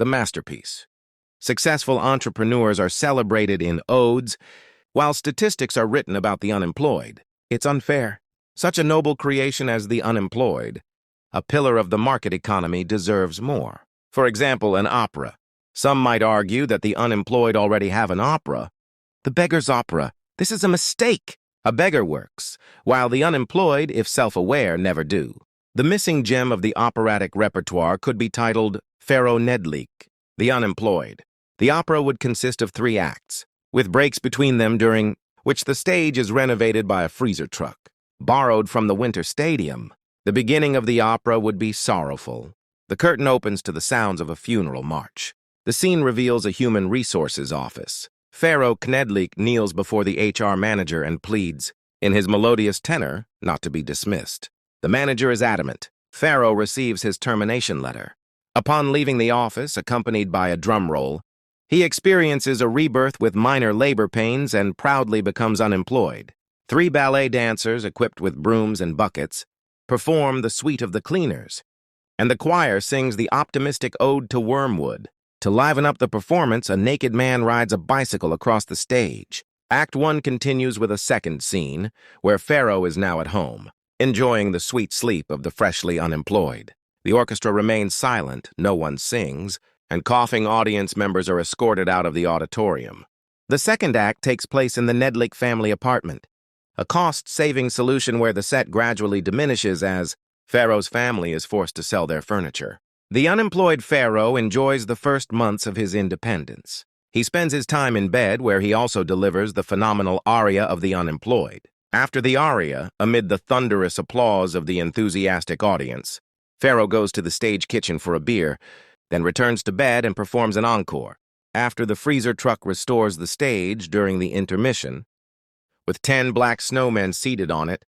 the masterpiece. Successful entrepreneurs are celebrated in odes, while statistics are written about the unemployed. It's unfair. Such a noble creation as the unemployed, a pillar of the market economy, deserves more. For example, an opera. Some might argue that the unemployed already have an opera. The beggar's opera. This is a mistake. A beggar works, while the unemployed, if self-aware, never do. The missing gem of the operatic repertoire could be titled Pharaoh Nedlik, the unemployed. The opera would consist of 3 acts, with breaks between them during which the stage is renovated by a freezer truck. Borrowed from the Winter Stadium, the beginning of the opera would be sorrowful. The curtain opens to the sounds of a funeral march. The scene reveals a human resources office. Pharaoh Knedlik kneels before the HR manager and pleads, in his melodious tenor, not to be dismissed. The manager is adamant. Pharaoh receives his termination letter. Upon leaving the office, accompanied by a drum roll, he experiences a rebirth with minor labor pains and proudly becomes unemployed. 3 ballet dancers, equipped with brooms and buckets, perform the Suite of the Cleaners, and the choir sings the optimistic Ode to Wormwood. To liven up the performance, a naked man rides a bicycle across the stage. Act 1 continues with a second scene, where Pharaoh is now at home, enjoying the sweet sleep of the freshly unemployed. The orchestra remains silent, no one sings, and coughing audience members are escorted out of the auditorium. The second act takes place in the Nedlik family apartment, a cost-saving solution where the set gradually diminishes as Pharaoh's family is forced to sell their furniture. The unemployed Pharaoh enjoys the first months of his independence. He spends his time in bed, where he also delivers the phenomenal aria of the unemployed. After the aria, amid the thunderous applause of the enthusiastic audience, Pharaoh goes to the stage kitchen for a beer, then returns to bed and performs an encore. After the freezer truck restores the stage during the intermission, with 10 black snowmen seated on it,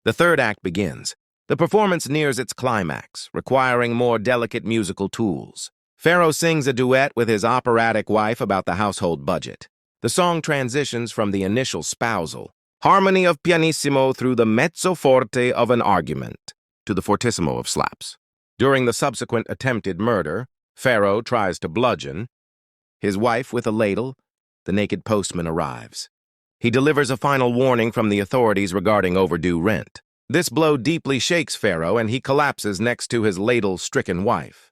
the third act begins. The performance nears its climax, requiring more delicate musical tools. Pharaoh sings a duet with his operatic wife about the household budget. The song transitions from the initial spousal harmony of pianissimo through the mezzo forte of an argument to the fortissimo of slaps. During the subsequent attempted murder, Pharaoh tries to bludgeon his wife with a ladle. The naked postman arrives. He delivers a final warning from the authorities regarding overdue rent. This blow deeply shakes Pharaoh, and he collapses next to his ladle-stricken wife.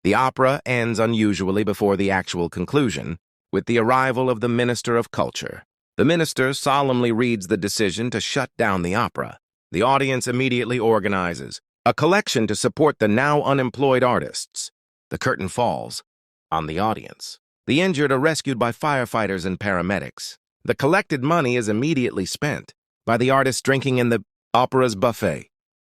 The opera ends unusually before the actual conclusion, with the arrival of the Minister of Culture. The minister solemnly reads the decision to shut down the opera. The audience immediately organizes a collection to support the now unemployed artists. The curtain falls on the audience. The injured are rescued by firefighters and paramedics. The collected money is immediately spent by the artists drinking in the opera's buffet.